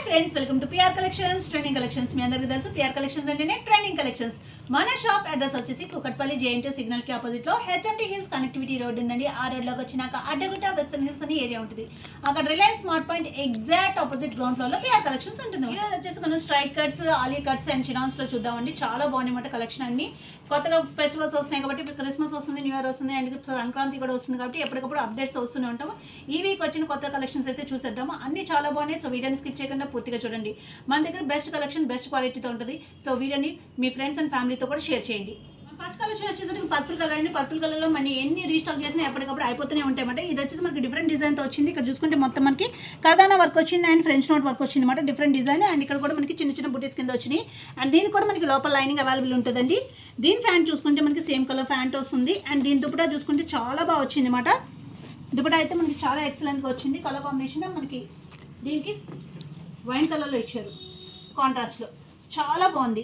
Friends welcome to PR collections trending collections. మీ అందరికీ తెలుసు పిఆర్ కలెక్షన్స్ అంటేనే ట్రెండింగ్ కలెక్షన్స్. మన షాప్ అడ్రస్ వచ్చేసి కుకట్పల్లి జేఎన్టీ సిగ్నల్ కి ఆపోజిట్ లో హెచ్ఎంటీ హిల్స్ కనెక్టివిటీ రోడ్ ఉందండి. ఆ రోడ్ లోకి వచ్చినాక అడ్డగుట్ట వెస్టర్న్ హిల్స్ అని ఏరియా ఉంటుంది. అక్కడ Reliance smart point exact opposite ground floor లో పిఆర్ కలెక్షన్స్ ఉంటుంది. ఈరోజు వచ్చేసి మనం స్ట్రైట్ కట్స్, ఆలీ కట్స్ అండ్ చినాన్స్ లో చూద్దామండి. చాలా బాగుంది కలెక్షన్ అన్ని. కొత్తగా ఫెస్టివల్స్ వస్తున్నాయి కాబట్టి క్రిస్మస్ వస్తుంది, న్యూ ఇయర్ వస్తుంది అండ్ సంక్రాంతి కూడా వస్తుంది కాబట్టి ఎప్పటికప్పుడు అప్డేట్స్ వస్తూనే ఉంటాము. ఈ వీక్ వచ్చిన కొత్త కలెక్షన్స్ అయితే చూసేద్దాము. అన్ని చాలా బాగున్నాయి. సో వీడియోని స్కిప్ చేయకుండా పూర్తిగా చూడండి. మన దగ్గర బెస్ట్ కలెక్షన్, బెస్ట్ క్వాలిటీతో ఉంటుంది. సో వీడియోని మీ ఫ్రెండ్స్ అండ్ ఫ్యామిలీతో కూడా షేర్ చేయండి. ఫస్ట్ కలెక్షన్ వచ్చేసరికి పర్పుల్ కలర్ అండి. పర్పుల్ కలర్ లో మనకి ఎన్ని రీస్టాక్ చేసినా ఎప్పటికప్పుడు అయిపోతూనే ఉంటాయి అన్నమాట. ఇది వచ్చేసి మనకి డిఫరెంట్ డిజైన్ తో వచ్చింది. ఇక్కడ చూసుకుంటే మొత్తం మనకి కర్దానా వర్క్ వచ్చింది అండ్ ఫ్రెంచ్ నోట్ వర్క్ వచ్చింది అనమాట. డిఫరెంట్ డిజైన్ అండ్ ఇక్కడ కూడా మనకి చిన్న చిన్న బుటీస్ కింద వచ్చినాయి. అండ్ దీనికి కూడా మనకి లోపల లైనింగ్ అవైలబుల్ ఉంటుందండి. దీని ఫ్యాంట్ చూసుకుంటే మనకి సేమ్ కలర్ ఫ్యాంట్ వస్తుంది. అండ్ దీని దుపట్టా చూసుకుంటే చాలా బాగా వచ్చింది అనమాట. దుపట్టా అయితే మనకి చాలా ఎక్సలెంట్గా వచ్చింది. కలర్ కాంబినేషన్ మనకి దీనికి వైన్ కలర్లో ఇచ్చారు, కాంట్రాస్ట్లో చాలా బాగుంది.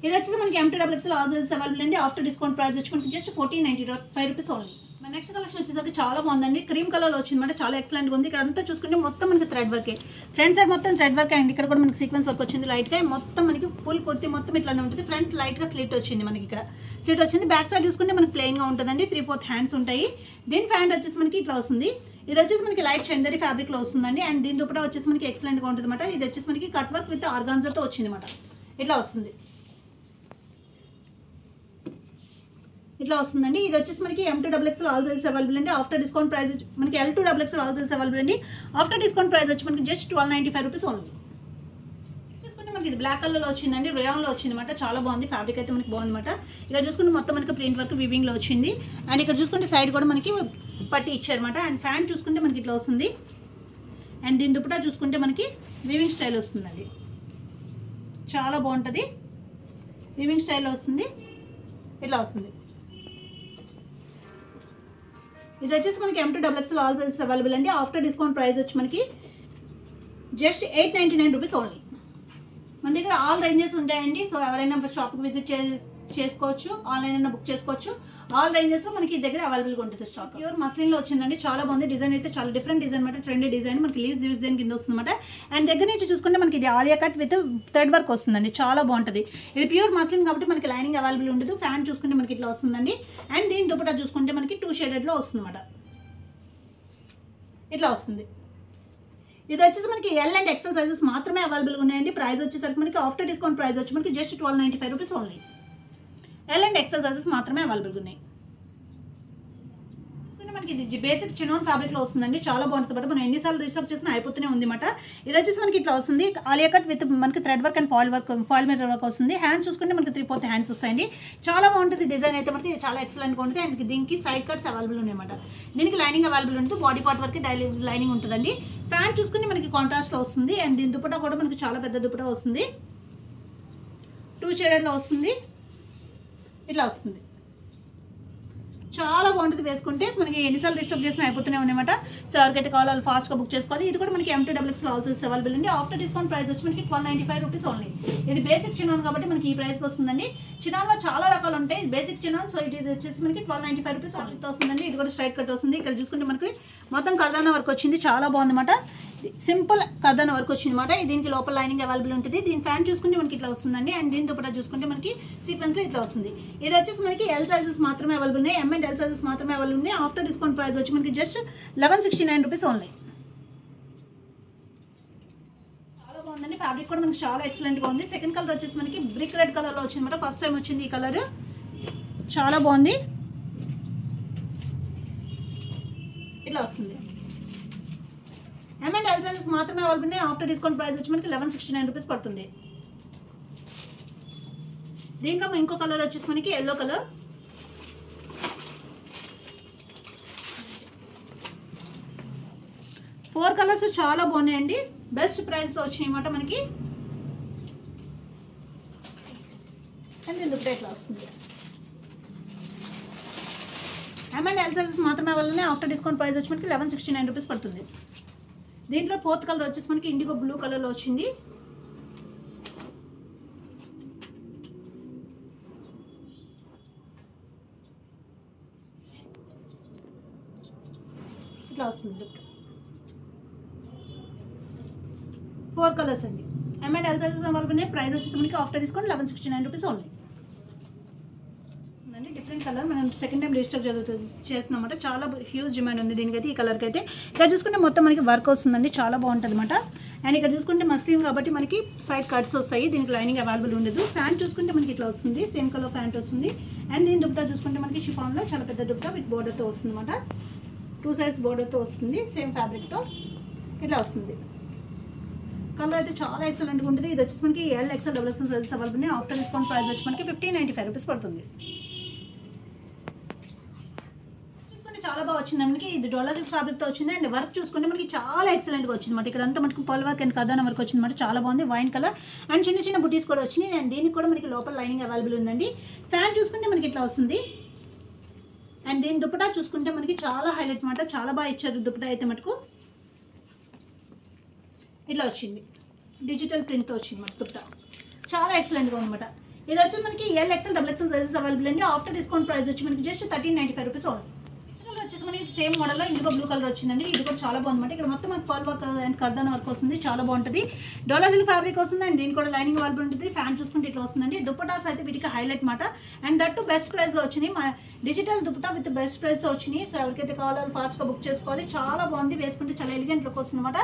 ఇది వచ్చేసి మనకి M2XXL ఆల్ సైజెస్ అవైలబుల్ అండి. ఆఫ్టర్ డిస్కౌంట్ ప్రైస్ వచ్చి మనకి జస్ట్ 1495 రూపీస్ ఓన్లీ. మన నెక్స్ట్ కలెక్షన్ వచ్చేసరికి చాలా బాగుందండి. క్రీమ్ కలర్లో వచ్చిందన్నమాట. చాలా ఎక్సలెంట్గా ఉంది. ఇక్కడ అంతా చూసుకుంటే మొత్తం మనకి థ్రెడ్ వర్కే, ఫ్రంట్ సైడ్ మొత్తం థ్రెడ్ వర్క్ అండ్ ఇక్కడ కూడా మనకి సీక్వెన్స్ వర్క్ వచ్చింది లైట్గా. మొత్తం మనకి ఫుల్ కుర్తి మొత్తం ఇట్లానే ఉంటుంది. ఫ్రంట్ లైట్గా స్లిట్ వచ్చింది మనకి, ఇక్కడ స్లిట్ వచ్చింది. బ్యాక్ సైడ్ చూసుకుంటే మనకి ప్లెయిన్గా ఉంటుందండి. 3/4 హ్యాండ్స్ ఉంటాయి. దీని ఫ్యాంట్ వచ్చేసి మనకి ఇట్లా వస్తుంది. ఇది వచ్చేసి మనకి లైట్ చందరి ఫ్యాబ్రిక్లో వస్తుందండి. అండ్ దీని దుపట్టా వచ్చేసి మనకి ఎక్సలెంట్గా ఉంటుంది అనమాట. ఇది వచ్చేసి మనకి కట్ వర్క్ విత్ ఆర్గాన్జాతో వచ్చింది అనమాట. ఇట్లా వస్తుంది, ఇట్లా వస్తుందండి. ఇది వచ్చేసి మనకి M2XXL ఆల్ సైజెస్ అవైలబుల్ అండి. ఆఫ్టర్ డిస్కౌంట్ ప్రైస్ మనకి L2XXL ఆల్ సైజెస్ అవైలబుల్ అండి. ఆఫ్టర్ డిస్కౌంట్ ప్రైస్ వచ్చి మనకి జస్ట్ 1295 రూపీస్ ఓన్లీ. చూసుకుంటే మనకి ఇది బ్లాక్ కలర్లో వచ్చిందండి. రేయాన్లో వచ్చింది అనమాట. చాలా బాగుంది. ఫ్యాబ్రిక్ అయితే మనకి బాగుంది అనమాట. ఇక్కడ చూసుకుంటే మొత్తం మనకి ప్రింట్ వర్క్ వివింగ్లో వచ్చింది. అండ్ ఇక్కడ చూసుకుంటే సైడ్ కూడా మనకి పట్టి ఇచ్చారనమాట. అండ్ ఫ్యాంట్ చూసుకుంటే మనకి ఇట్లా వస్తుంది. అండ్ దీని దుపట్టా చూసుకుంటే మనకి వివింగ్ స్టైల్ వస్తుందండి. చాలా బాగుంటుంది. వివింగ్ స్టైల్లో వస్తుంది, ఇట్లా వస్తుంది. ఇది వచ్చేసి మనకి M2XXL ఆల్ సైజెస్ అవైలబుల్ అండి. ఆఫ్టర్ డిస్కౌంట్ ప్రైస్ వచ్చి మనకి జస్ట్ 899 రూపీస్ ఓన్లీ. మన దగ్గర ఆల్ రేంజెస్ ఉంటాయండి. సో ఎవరైనా షాప్కి విజిట్ చేసుకోవచ్చు, ఆన్లైన్ అయినా బుక్ చేసుకోవచ్చు. ఆల్ రేంజెస్లో మనకి దగ్గర అవైలబుల్గా ఉంటుంది స్టాక్. ప్యూర్ మస్లిన్లో వచ్చిందండి. చాలా బాగుంది. డిజైన్ అయితే చాలా డిఫరెంట్ డిజైన్ అనమాట. ట్రెండీ డిజైన్ మనకి లీవ్స్ డిజైన్ కింద వస్తుంది అనమాట. అండ్ దగ్గర నుంచి చూసుకుంటే మనకి ఇది Alia cut with thread work వస్తుందండి. చాలా బాగుంటుంది. ఇది ప్యూర్ మస్లిన్ కాబట్టి మనకి లైనింగ్ అవైలబుల్ ఉండదు. ఫ్యాంట్ చూసుకుంటే మనకి ఇట్లా వస్తుందండి. అండ్ దీని దుపట్టా చూసుకుంటే మనకి 2 షేడెడ్లో వస్తుంది అనమాట. ఇట్లా వస్తుంది. ఇది వచ్చేసి మనకి L అండ్ XL సైజెస్ మాత్రమే అవైలబుల్గా ఉన్నాయండి. ప్రైస్ వచ్చేసరికి మనకి ఆఫ్టర్ డిస్కౌంట్ ప్రైస్ వచ్చి మనకి just 1295 rupees only. L and XL sizes మాత్రమే అవైలబుల్గా ఉన్నాయి. మనకి ఇది బేసిక్ చినాన్ ఫ్యాబ్రిక్లో వస్తుందండి. చాలా బాగుంటుంది. బట్ మనం ఎన్నిసార్లు రీస్టాక్ చేసినా అయిపోతూనే ఉంది అనమాట. ఇది వచ్చేసి మనకి ఇట్లా వస్తుంది. ఆలియా కట్ విత్ మనకి thread work and foil mirror work వస్తుంది. హ్యాండ్స్ చూసుకుంటే మనకి 3/4 హ్యాండ్స్ వస్తాయండి. చాలా బాగుంటుంది. డిజైన్ అయితే మనకి చాలా ఎక్సలెంట్గా ఉంటుంది. అండ్ దీనికి సైడ్ కట్స్ అవైలబుల్ ఉన్నాయన్నమాట. దీనికి లైనింగ్ అవైలబుల్ ఉంటుంది. బాడీ పార్ట్ వరకు లైనింగ్ ఉంటుందండి. ప్యాంట్ చూసుకుని మనకి కాంట్రాస్ట్లో వస్తుంది. అండ్ దీని దుపట్టా కూడా మనకి చాలా పెద్ద దుపట్టా వస్తుంది. 2 షేడెడ్లో వస్తుంది, ఇట్లా వస్తుంది. చాలా బాగుంటుంది. వేసుకుంటే మనకి ఎన్నిసార్లు రీస్టాక్ చేసినా అయిపోతూనే ఉన్నాయన్నమాట. సో ఎవరికైతే కావాలో వాళ్ళు ఫాస్ట్గా బుక్ చేసుకోవాలి. ఇది కూడా మనకి M2XXL ఆల్ సైజెస్ అవైలబుల్ అండి. ఆఫ్టర్ డిస్కౌంట్ ప్రైస్ వచ్చి మనకి 1295 రూపీస్ ఓన్లీ. ఇది బేసిక్ చినాన్ కాబట్టి మనకి ఈ ప్రైస్కి వస్తుందండి. చినాన్లో చాలా రకాలు ఉంటాయి. Basic chinon. సో ఇది వచ్చేసి మనకి 1295 రూపీస్ ఓన్లీతో వస్తుందండి. ఇది కూడా స్ట్రైట్ కట్ వస్తుంది. ఇక్కడ చూసుకుంటే మనకి మొత్తం కర్దానా వర్క్ వచ్చింది. చాలా బాగుందన్నమాట. సింపుల్ కర్దానా వర్క్ వచ్చింది అనమాట. దీనికి లోపల లైనింగ్ అవైలబుల్ ఉంటుంది. దీని ఫ్యాంట్ చూసుకుంటే మనకి ఇట్లా వస్తుందండి. అండ్ దీని దుపట్టా చూసుకుంటే మనకి సీక్వెన్స్లో ఇట్లా వస్తుంది. ఇది వచ్చేసి మనకి L సైజెస్ మాత్రమే అవైలబుల్ ఉన్నాయి. M అండ్ L సైజెస్ మాత్రమే అవైలబుల్ ఉన్నాయి. ఆఫ్టర్ డిస్కౌంట్ ప్రైస్ వచ్చి మనకి జస్ట్ 1169 రూపీస్ ఓన్లీ. చాలా బాగుందండి. ఫ్యాబ్రిక్ కూడా మనకి చాలా ఎక్సలెంట్గా ఉంది. సెకండ్ కలర్ వచ్చేసి మనకి బ్రిక్ రెడ్ కలర్లో వచ్చింది అనమాట. ఫస్ట్ టైం వచ్చింది ఈ కలర్. చాలా బాగుంది. ఇట్లా వస్తుంది. M అండ్ L సైజెస్ మాత్రమే అవైలబుల్ ఉన్నాయి. ఆఫ్టర్ డిస్కౌంట్ ప్రైస్ వచ్చి మనకి 1169 రూపీస్ పడుతుంది. దీంట్లో ఇంకో కలర్ వచ్చేసి మనకి ఎల్లో కలర్. ఫోర్ కలర్స్ చాలా బాగున్నాయండి. బెస్ట్ ప్రైస్తో వచ్చినాయి అన్నమాట మనకి. అండ్ ఎందుకు ఇట్లా వస్తుంది. M అండ్ L సైజెస్ మాత్రమే అవైలబుల్ ఉన్నాయి. ఆఫ్టర్ డిస్కౌంట్ ప్రైస్ వచ్చి మనకి 1169 రూపీస్ పడుతుంది. దీంట్లో ఫోర్త్ కలర్ వచ్చేసి మనకి ఇండిగో బ్లూ కలర్లో వచ్చింది. ఇట్లా వస్తుంది. 4 కలర్స్ అండి. M and L sizes available ఉన్నాయి. ప్రైస్ వచ్చేసి మనకి after discount 1169 rupees only. Different colour మనం సెకండ్ టైం రీస్టాక్ చేస్తున్నామాట. చాలా హ్యూజ్ డిమాండ్ ఉంది దీనికైతే. ఈ కలర్కి అయితే ఇక్కడ చూసుకుంటే మొత్తం మనకి వర్క్ వస్తుందండి, చాలా బాగుంటుంది అనమాట. అండ్ ఇక్కడ చూసుకుంటే మస్లిన్ కాబట్టి మనకి సైడ్ కట్స్ వస్తాయి, దీనికి లైనింగ్ అవైలబుల్ ఉండదు. ఫ్యాంట్ చూసుకుంటే మనకి ఇట్లా వస్తుంది, సేమ్ కలర్ ఫ్యాంట్ వస్తుంది. అండ్ దీని దుపట్టా చూసుకుంటే మనకి షిఫాన్లో చాలా పెద్ద దుపట్టా విత్ బోర్డర్తో వస్తుంది అనమాట. 2 సైడ్స్ బోర్డర్తో వస్తుంది, సేమ్ ఫ్యాబ్రిక్తో ఇట్లా వస్తుంది. కలర్ అయితే చాలా ఎక్సలెంట్గా ఉంటుంది. ఇది వచ్చేసి మనకి LXL XXL సైజెస్ అవైలబుల్ ఉన్నాయి. ఆఫ్టర్ డిస్కౌంట్ ప్రైస్ వచ్చి మనకి 1595 రూపీస్ పడుతుంది. చాలా బాగా వచ్చింది మనకి. ఇది డోలా సిల్క్ ఫ్యాబ్రిక్తో వచ్చింది. అండ్ వర్క్ చూసుకుంటే మనకి చాలా ఎక్సలెంట్గా వచ్చింది అనమాట. ఇక్కడ అంతా మనకి పల్ వర్క్ అండ్ కథాన వర్క్ వచ్చింది అనమాట. చాలా బాగుంది, వైన్ కలర్. అండ్ చిన్న చిన్న బుటీస్ కూడా వచ్చినాయి. అండ్ దీనికి కూడా మనకి లోపల లైనింగ్ అవైలబుల్ ఉందండి. ఫ్యాంట్ చూసుకుంటే మనకి ఇట్లా వస్తుంది. అండ్ దీని దుపట్టా చూసుకుంటే మనకి చాలా హైలైట్ అనమాట. చాలా బాగా ఇచ్చారు దుపట్టా అయితే మటుకు. ఇట్లా వచ్చింది, డిజిటల్ ప్రింట్తో వచ్చింది మనకి దుపట్టా. చాలా ఎక్సలెంట్గా ఉందన్నమాట. ఇది వచ్చి మనకి LXL XXL సైజెస్ అవైలబుల్ అండి. ఆఫ్టర్ డిస్కౌంట్ ప్రైస్ వచ్చి మనకి జస్ట్ 1395 రూపీస్ ఓన్లీ. వచ్చేసి మనకి సేమ్ మోడల్లో ఇండిగో బ్లూ కలర్ వచ్చిందండి. ఇది కూడా చాలా బాగుందన్నమాట. ఇక్కడ మొత్తం మనకి పర్ల్ వర్క్ అండ్ కర్దాన వర్క్ వస్తుంది, చాలా బాగుంటుంది. డోలా సిల్క్ ఫ్యాబ్రిక్ వస్తుంది. అండ్ దీని కూడా లైనింగ్ అవైలబుల్ ఉంటుంది. ఫ్యాన్ చూసుకుంటే ఇట్లా వస్తుందండి. దుపటాస్ అయితే వీటికి హైలైట్ మాట. అండ్ దట్టు బెస్ట్ ప్రైస్లో వచ్చినాయి. మా డిజిటల్ దుపటా విత్ బెస్ట్ ప్రైస్తో వచ్చినాయి. సో ఎవరికైతే కావాలో ఫాస్ట్గా బుక్ చేసుకోవాలి. చాలా బాగుంది, వేసుకుంటే చాలా ఎలిగెంట్ లుక్ వస్తుంది అనమాట.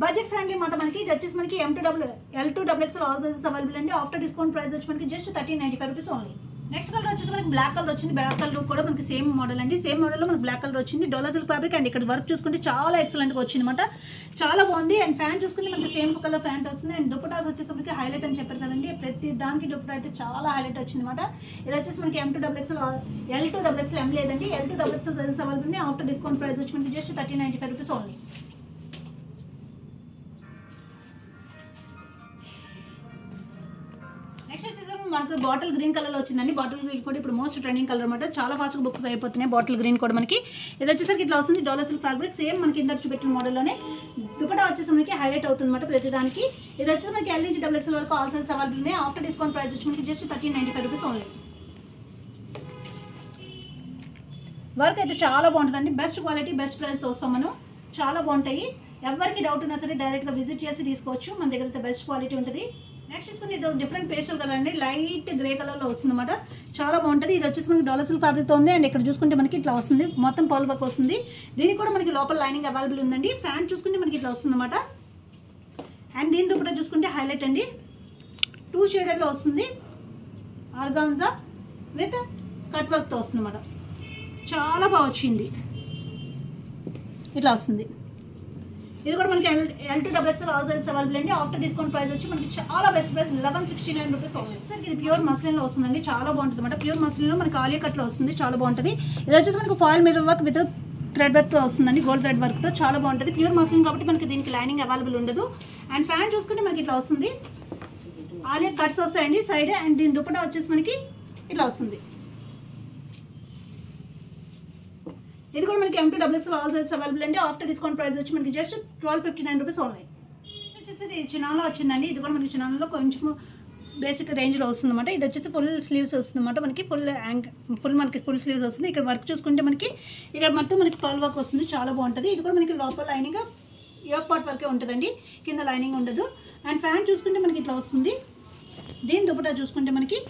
బడ్జెట్ ఫ్రెండ్లీ మాట మనకి. ఇది వచ్చేసి మనకి L2 XXL all sizes available అండి. ఆఫ్టర్ డిస్కౌంట్ ప్రైస్ వచ్చి మనకి just 1395 rupees only. Next colour వచ్చేసి మనకి బ్లాక్ కలర్ వచ్చింది. బ్లాక్ కలర్ కూడా మనకి సేమ్ మోడల్ అండి. సేమ్ మోడల్లో మనకి బ్లాక్ కలర్ వచ్చింది. డోలా సిల్క్ ఫ్యాబ్రిక్. అండ్ ఇక్కడ వర్క్ చూసుకుంటే చాలా ఎక్సలెంట్గా వచ్చింది అనమాట. చాలా బాగుంది. అండ్ ఫ్యాంట్ చూసుకుంటే మనకి సేమ్ కలర్ ఫ్యాంట్ వస్తుంది. అండ్ దుపటాస్ వచ్చేసి మనకి హైలైట్ అని చెప్పారు కదండి, ప్రతి దానికి దుపటా అయితే చాలా హైలైట్ వచ్చింది అనమాట. ఇది వచ్చేసి మనకి M2 XXL L2 XXL M లేదండి, L2 XXL సైజెస్ అవైలబుల్ ఉంది. ఆఫ్టర్ డిస్కౌంట్ ప్రైస్ వచ్చి మనకి జస్ట్ 1395 రూపీస్ ఓన్లీ. మనకు బాటిల్ గ్రీన్ కలర్లో వచ్చిందండి. బాటిల్ గ్రీన్ కూడా ఇప్పుడు మోస్ట్ ట్రెండింగ్ కలర్ అనమాట. చాలా ఫాస్ట్గా బుక్ అయిపోతున్నాయి బాటిల్ గ్రీన్ కూడా మనకి. ఇది వచ్చేసరికి ఇట్లా వస్తుంది, డోలా సిల్క్ ఫ్యాబ్రిక్. సేమ్ మనకి ఇందరు చూపెట్టిన మోడల్లోనే దుపట్టా వచ్చేసి మనకి హైలైట్ అవుతుంది అనమాట ప్రతి దానికి. ఇది వచ్చేసి మనకి L నుంచి XXL వరకు ఆల్ సైజెస్ అవైలబుల్ ఉన్నాయి. ఆఫ్టర్ డిస్కౌంట్ ప్రైస్ వచ్చి మనకి జస్ట్ 1395 రూపీస్ ఓన్లీ. వర్క్ అయితే చాలా బాగుంటుందండి. బెస్ట్ క్వాలిటీ బెస్ట్ ప్రైస్తో వస్తాం మనం. చాలా బాగుంటాయి. ఎవరికి డౌట్ ఉన్నా సరే డైరెక్ట్గా విజిట్ చేసి తీసుకోవచ్చు. మన దగ్గర అయితే బెస్ట్ క్వాలిటీ ఉంటుంది. నెక్స్ట్ చూసుకుని ఇది డిఫరెంట్ పేస్టల్ కలర్ అండి, లైట్ గ్రే కలర్లో వస్తుంది అనమాట. చాలా బాగుంటుంది. ఇది వచ్చేసి మనకి డోలా సిల్క్ ఫ్యాబ్రిక్తో ఉంది. అండ్ ఇక్కడ చూసుకుంటే మనకి ఇట్లా వస్తుంది, మొత్తం పర్ల్ వర్క్ వస్తుంది. దీనికి కూడా మనకి లోపల లైనింగ్ అవైలబుల్ ఉందండి. ఫ్యాంట్ చూసుకుంటే మనకి ఇట్లా వస్తుంది అనమాట. అండ్ దీని దుపట్టా చూసుకుంటే హైలైట్ అండి, 2 షేడెడ్లో వస్తుంది. ఆర్గాన్జా విత్ కట్ వర్క్తో వస్తుంది అనమాట. చాలా బాగా వచ్చింది, ఇట్లా వస్తుంది. ఇది కూడా మనకి L2 XXL all sizes available అండి. ఆఫ్టర్ డిస్కౌంట్ ప్రైస్ వచ్చి మనకి చాలా బెస్ట్ ప్రైస్ 1169 రూపీస్ వస్తుంది. ఇది ప్యూర్ మస్లిన్లో వస్తుందండి. చాలా బాగుంటుంది అనమాట. ప్యూర్ మస్లిన్లో మనకి ఆలియా కట్లో వస్తుంది, చాలా బాగుంటుంది. ఇది వచ్చేసి మనకి foil mirror work with thread వర్క్తో వస్తుందండి, గోల్డ్ థ్రెడ్ వర్క్తో. చాలా బాగుంటుంది. ప్యూర్ మస్లిన్ కాబట్టి మనకి దీనికి లైనింగ్ అవైలబుల్ ఉండదు. అండ్ ఫ్యాన్ చూసుకుంటే మనకి ఇట్లా వస్తుంది, ఆలియా కట్స్ వస్తాయండి సైడ్. అండ్ దీని దుపట్టా వచ్చేసి మనకి ఇట్లా వస్తుంది. ఇది కూడా మనకి M2 XXL all sizes available అండి. ఆఫ్టర్ డిస్కౌంట్ ప్రైస్ వచ్చి మనకి జస్ట్ 1259 రూపీస్ ఓన్లీ. వచ్చేసి ఇది చినాలో వచ్చిందండి. ఇది కూడా మనకి చినాలో కొంచెం బేసిక్ రేంజ్లో వస్తుంది అనమాట. ఇది వచ్చేసి ఫుల్ స్లీవ్స్ వస్తుంది అనమాట. మనకి మనకి ఫుల్ స్లీవ్స్ వస్తుంది. ఇక్కడ వర్క్ చూసుకుంటే మనకి ఇక్కడ మొత్తం మనకి పర్ల్ వర్క్ వస్తుంది, చాలా బాగుంటుంది. ఇది కూడా మనకి లోపల లైనింగ్ యోక్ పార్ట్ వరకే ఉంటుందండి, కింద లైనింగ్ ఉండదు. అండ్ ఫ్యాంట్ చూసుకుంటే మనకి ఇట్లా వస్తుంది. దీని దుపట్టా చూసుకుంటే మనకి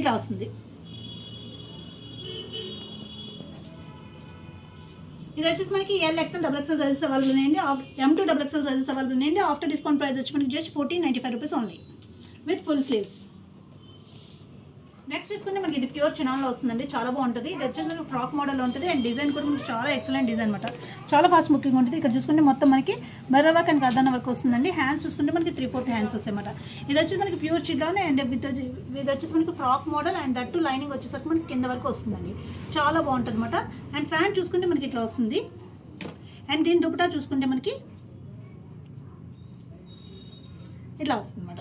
ఇట్లా వస్తుంది. ఇది వచ్చేసి మనకి LXL XXL సైజెస్ అవైలబుల్ ఉన్నాయండి. M2 XXL సైజెస్ అవైలబుల్ ఉన్నాయండి. ఆఫ్టర్ డిస్కౌంట్ ప్రైస్ వచ్చి మనకి just 1495 rupees only with full sleeves. Next చూసుకుంటే మనకి ఇది ప్యూర్ చినాన్లో వస్తుందండి, చాలా బాగుంటుంది. ఇది వచ్చేసి ఫ్రాక్ మోడల్ ఉంటుంది. అండ్ డిజైన్ కూడా మనకి చాలా ఎక్సలెంట్ డిజైన్ అనమాట. చాలా ఫాస్ట్ బుకింగ్ ఉంటుంది. ఇక్కడ చూసుకుంటే మొత్తం మనకి మిర్రర్ వర్క్ అండ్ కర్దానా వర్క్ వస్తుందండి. హ్యాండ్స్ చూసుకుంటే మనకి 3/4 హ్యాండ్స్ వస్తాయి అనమాట. ఇది వచ్చేసి మనకి ప్యూర్ చినాన్. అండ్ ఇది వచ్చేసి మనకి frock model. And that lining వచ్చేసరికి మనకి కింద వరకు వస్తుందండి, చాలా బాగుంటుంది అనమాట. అండ్ ఫ్యాంట్ చూసుకుంటే మనకి ఇట్లా వస్తుంది. అండ్ దీని దుపట్టా చూసుకుంటే మనకి ఇట్లా వస్తుంది అనమాట.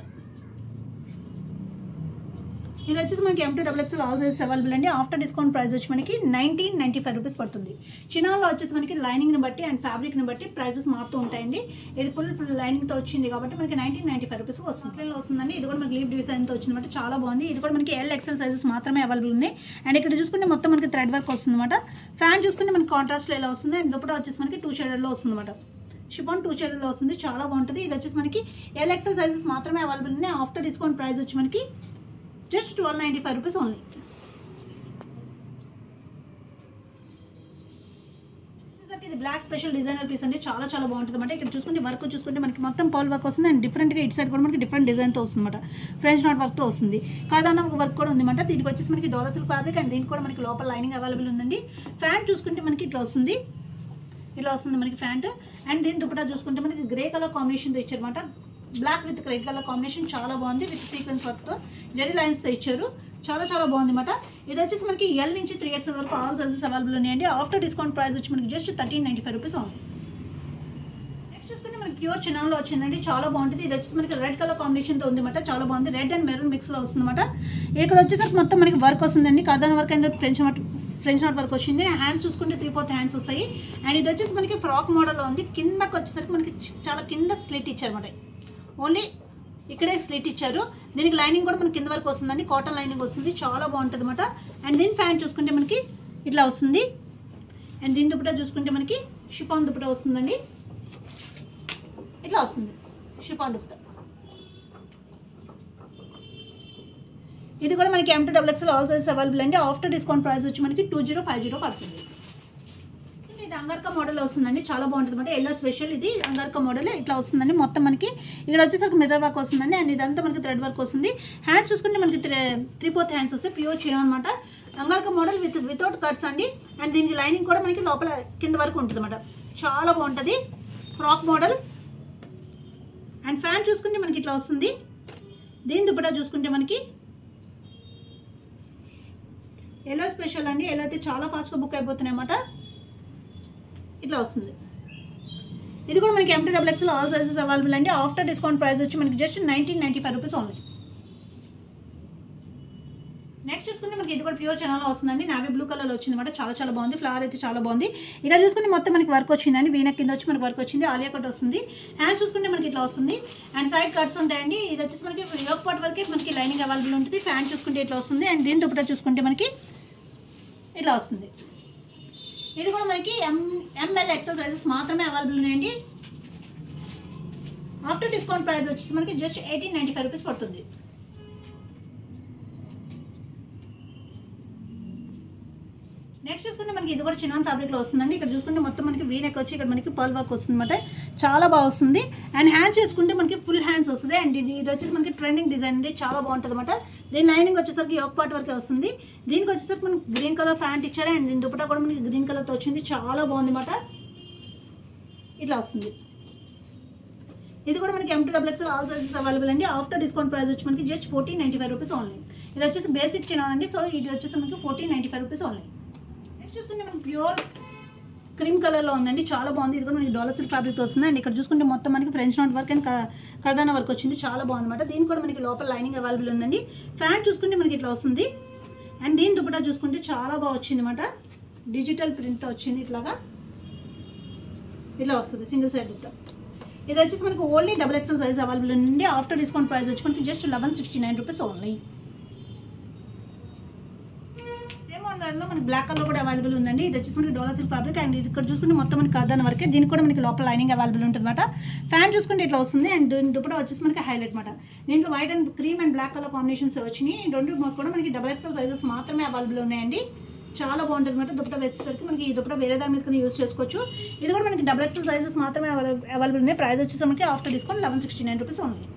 ఇది వచ్చేసి మనకి M2 XXL all sizes available అండి. ఆఫ్టర్ డిస్కౌంట్ ప్రైస్ వచ్చి మనకి 1995 రూపీస్ పడుతుంది. చినాల్లో వచ్చేసి మనకి లైనింగ్ని బట్టి అండ్ ఫ్యాబ్రిక్ని బట్టి ప్రైజెస్ మారుతూ ఉంటాయండి. ఇది ఫుల్ లైనింగ్తో వచ్చింది కాబట్టి మనకి 1995 రూపీస్ వస్తుందండి. ఇది కూడా మనకి లీవ్ డిజైన్తో వచ్చింది అనమాట, చాలా బాగుంది. ఇది కూడా మనకి LXL సైజెస్ మాత్రమే అవైలబుల్ ఉన్నాయి. అండ్ ఇక్కడ చూసుకుంటే మొత్తం మనకి థ్రెడ్ వర్క్ వస్తుంది అనమాట. ఫ్యాన్ చూసుకుంటే మనకి కాంట్రాస్ట్లో ఎలా వస్తుంది. అండ్ దుపట్టా వచ్చేసి మనకి 2 షేడెడ్లో వస్తుంది అనమాట. షిఫాన్ 2 షేడ్లో వస్తుంది, చాలా బాగుంటుంది. ఇది వచ్చేసి మనకి LXL సైజెస్ మాత్రమే అవైలబుల్ ఉన్నాయి. ఆఫ్టర్ డిస్కౌంట్ ప్రైస్ వచ్చి మనకి జస్ట్ 1295 రూపీస్ ఓన్లీ. ఇది బ్లాక్ స్పెషల్ డిజైనర్ పీస్ అండి, చాలా చాలా బాగుంటుంది అనమాట. ఇక్కడ చూసుకుంటే వర్క్ చూసుకుంటే మనకి మొత్తం పర్ల్ వర్క్ వస్తుంది అండ్ డిఫరెంట్గా ఇటు సైడ్ కూడా మనకి డిఫరెంట్ డిజైన్తో వస్తుంది అనమాట. ఫ్రెంచ్ నాట్ వర్క్తో వస్తుంది, కర్దానా వర్క్ కూడా ఉంది అనమాట. దీనికి వచ్చేసి మనకి డాలర్ సిల్క్ ఫ్యాబ్రిక్ అండ్ దీనికి కూడా మనకి లోపల లైనింగ్ అవైలబుల్ ఉందండి. ఫ్యాంట్ చూసుకుంటే మనకి ఇట్లా వస్తుంది, ఇలా వస్తుంది మనకి ఫ్యాంట్. అండ్ దీని దుపట్టా చూసుకుంటే మనకి గ్రే కలర్ కాంబినేషన్తో ఇచ్చారనమాట. Black with red colour combination చాలా బాగుంది, విత్ సీక్వెన్స్ వర్క్తో జెరీ లైన్స్తో ఇచ్చారు, చాలా చాలా బాగుంది అనమాట. ఇది వచ్చేసి మనకి L నుంచి 3XL వరకు ఆల్ సైజెస్ అవైలబుల్ ఉన్నాయండి. ఆఫ్టర్ డిస్కౌంట్ ప్రైస్ వచ్చి మనకి జస్ట్ 1395 రూపీస్ ఉంది. నెక్స్ట్ చూసుకుంటే మనకి ప్యూర్ చినాన్లో వచ్చిందండి, చాలా బాగుంటుంది. ఇది వచ్చేసి మనకి రెడ్ కలర్ కాంబినేషన్తో ఉంది అనమాట, చాలా బాగుంది. రెడ్ అండ్ మెరూన్ మిక్స్లో వస్తుంది అనమాట. ఇక్కడ వచ్చేసరికి మొత్తం మనకి వర్క్ వస్తుందండి, కర్దానా work and French knot work వచ్చింది. హ్యాండ్స్ చూసుకుంటే 3/4 హ్యాండ్స్ వస్తాయి. అండ్ ఇది వచ్చేసి మనకి ఫ్రాక్ మోడల్లో ఉంది. కిందకి వచ్చేసరికి మనకి చాలా కింద స్లిట్ ఇచ్చారన్నమాట, ఓన్లీ ఇక్కడే స్లిట్ ఇచ్చారు. దీనికి లైనింగ్ కూడా మనకి కింద వరకు వస్తుందండి, కాటన్ లైనింగ్ వస్తుంది, చాలా బాగుంటుంది అనమాట. అండ్ దీని ఫ్యాంట్ చూసుకుంటే మనకి ఇట్లా వస్తుంది. అండ్ దీని దుపట్టా చూసుకుంటే మనకి షిఫాన్ దుపట్టా వస్తుందండి, ఇట్లా వస్తుంది షిఫాన్ దుపట్టా. ఇది కూడా మనకి M2XXL ఆల్ సైజెస్ అవైలబుల్ అండి. ఆఫ్టర్ డిస్కౌంట్ ప్రైస్ వచ్చి మనకి 2050 పడుతుంది. ఇది అంగర్కా మోడల్ వస్తుందండి, చాలా బాగుంటుంది అనమాట. ఎల్లో స్పెషల్ ఇది అంగర్కా మోడల్ ఇట్లా వస్తుందండి. మొత్తం మనకి ఇక్కడ వచ్చేసరికి మిర్రర్ వర్క్ వస్తుందండి. అండ్ ఇదంతా మనకి థ్రెడ్ వర్క్ వస్తుంది. హ్యాండ్స్ చూసుకుంటే మనకి 3/4 హ్యాండ్స్ వస్తాయి, ప్యూర్ చీర అనమాట. అంగర్కా మోడల్ వితౌట్ కట్స్ అండి. అండ్ దీనికి లైనింగ్ కూడా మనకి లోపల కింద వరకు ఉంటుంది అనమాట, చాలా బాగుంటుంది. Frock model. అండ్ ఫ్యాంట్ చూసుకుంటే మనకి ఇట్లా వస్తుంది. దీని దుపట్టా చూసుకుంటే మనకి ఎల్లో స్పెషల్ అండి, ఎల్లో అయితే చాలా ఫాస్ట్గా బుక్ అయిపోతున్నాయి అన్నమాట, ఇట్లా వస్తుంది. ఇది కూడా మనకి M2XXL ఆల్ సైజెస్ అవైలబుల్ అండి. ఆఫ్టర్ డిస్కౌంట్ ప్రైస్ వచ్చి మనకి జస్ట్ 1995 రూపీస్ ఓన్లీ. నెక్స్ట్ చూసుకుంటే మనకి ఇది కూడా ప్యూర్ ఛానల్లో వస్తుందండి, నావీ బ్లూ కలర్లో వచ్చింది అనమాట, చాలా చాలా బాగుంది. ఫ్లవర్ అయితే చాలా బాగుంది. ఇక్కడ చూసుకుంటే మొత్తం మనకి వర్క్ వచ్చిందండి, వీనక్ కింద వచ్చి మనకి వర్క్ వచ్చింది, ఆలియా కట్ వస్తుంది. హ్యాండ్స్ చూసుకుంటే మనకి ఇట్లా వస్తుంది. అండ్ సైడ్ కట్స్ ఉంటాయండి. ఇది వచ్చేసి మనకి యోక్ పార్ట్ వరకే మనకి లైనింగ్ అవైలబుల్ ఉంటుంది. ఫ్యాంట్ చూసుకుంటే ఇట్లా వస్తుంది. అండ్ దీని దుపట్టా చూసుకుంటే మనకి ఇట్లా వస్తుంది. ఇది కూడా మనకి ML/XL సైజెస్ మాత్రమే అవైలబుల్ ఉన్నాయండి. ఆఫ్టర్ డిస్కౌంట్ ప్రైస్ వచ్చేసి మనకి జస్ట్ 1895 రూపీస్ పడుతుంది. నెక్స్ట్ చూసుకుంటే మనకి ఇది కూడా చినాన్ ఫ్యాబ్రిక్లో వస్తుందండి. ఇక్కడ చూసుకుంటే మొత్తం మనకి వీనెక్ వచ్చి ఇక్కడ మనకి పర్ల్ వర్క్ వస్తుంది అనమాట, చాలా బాగా వస్తుంది. అండ్ హ్యాండ్స్ చేసుకుంటే మనకి ఫుల్ హ్యాండ్స్ వస్తుంది. అండ్ ఇది వచ్చేసి మనకి ట్రెండింగ్ డిజైన్ అండి, చాలా బాగుంటుంది అనమాట. దీని లైనింగ్ వచ్చేసరికి యోక్ పార్ట్ వరకే వస్తుంది. దీనికి వచ్చేసరికి మనకి గ్రీన్ కలర్ ఫ్యాంట్ ఇచ్చారు. అండ్ దీని దుపట్టా కూడా మనకి గ్రీన్ కలర్తో వచ్చింది, చాలా బాగుంది అనమాట, ఇట్లా వస్తుంది. ఇది కూడా మనకి M2XXL ఆల్ సైజెస్ అవైలబుల్ అండి. ఆఫ్టర్ డిస్కౌంట్ ప్రైస్ వచ్చి మనకి జస్ట్ 1495 రూపీస్ ఓన్లీ. ఇది వచ్చేసి బేసిక్ చినాన్ అండి, సో ఇది వచ్చేసి మనకి 1495 రూపీస్ ఓన్లీ. చూసుకుంటే మనకి ప్యూర్ క్రీమ్ కలర్లో ఉందండి, చాలా బాగుంది. ఇది కూడా మనకి డాలర్ సిల్క్ ఫ్యాబ్రిక్తో వస్తుంది. అండ్ ఇక్కడ చూసుకుంటే మొత్తం మనకి ఫ్రెంచ్ నాట్ వర్క్ అండ్ కర్దానా వర్క్ వచ్చింది, చాలా బాగుంది అనమాట. దీనికి కూడా మనకి లోపల లైనింగ్ అవైలబుల్ ఉందండి. ఫ్యాంట్ చూసుకుంటే మనకి ఇట్లా వస్తుంది. అండ్ దీని దుపట్టా చూసుకుంటే చాలా బాగా వచ్చింది అనమాట, డిజిటల్ ప్రింట్తో వచ్చింది, ఇట్లాగా ఇట్లా వస్తుంది సింగిల్ సైడ్ దుపట్టా. ఇది వచ్చేసి మనకి ఓన్లీ XXL సైజ్ అవైలబుల్ ఉందండి. ఆఫ్టర్ డిస్కౌంట్ ప్రైస్ వచ్చి మనకి జస్ట్ 1169 రూపీస్ ఓన్లీ. మనకి బ్లాక్ కలర్ కూడా అవైలబుల్ ఉందండి. ఇది వచ్చేసి మనకి డాలర్ సిల్క్ ఫ్యాబ్రిక్. అండ్ ఇక్కడ చూసుకుంటే మొత్తం మనకి కర్దానా వరకే, దీనికి కూడా మనకి లోపల లైనింగ్ అవైలబుల్ ఉంటుంది అనమాట. ఫ్యాంట్ చూసుకుంటే ఇట్లా వస్తుంది. అండ్ దీని దుపట్టా వచ్చేసి మనకి హైలైట్ అనమాట. దీంట్లో white and cream and black colour combinations వచ్చినాయి. రెండు కూడా మనకి XXL సైజెస్ మాత్రమే అవైలబుల్ ఉన్నాయండి, చాలా బాగుంటుంది అనమాట. దుపట్టా వచ్చేసరికి మనకి ఈ దుపట్టా వేరే దాని మీద యూజ్ చేసుకోవచ్చు. ఇది కూడా మనకి XXL సైజెస్ మాత్రమే అవైలబుల్ ఉన్నాయి. ప్రైస్ వచ్చేసి మనకి ఆఫ్టర్ డిస్కౌంట్ 1169 రూపీస్ ఓన్లీ.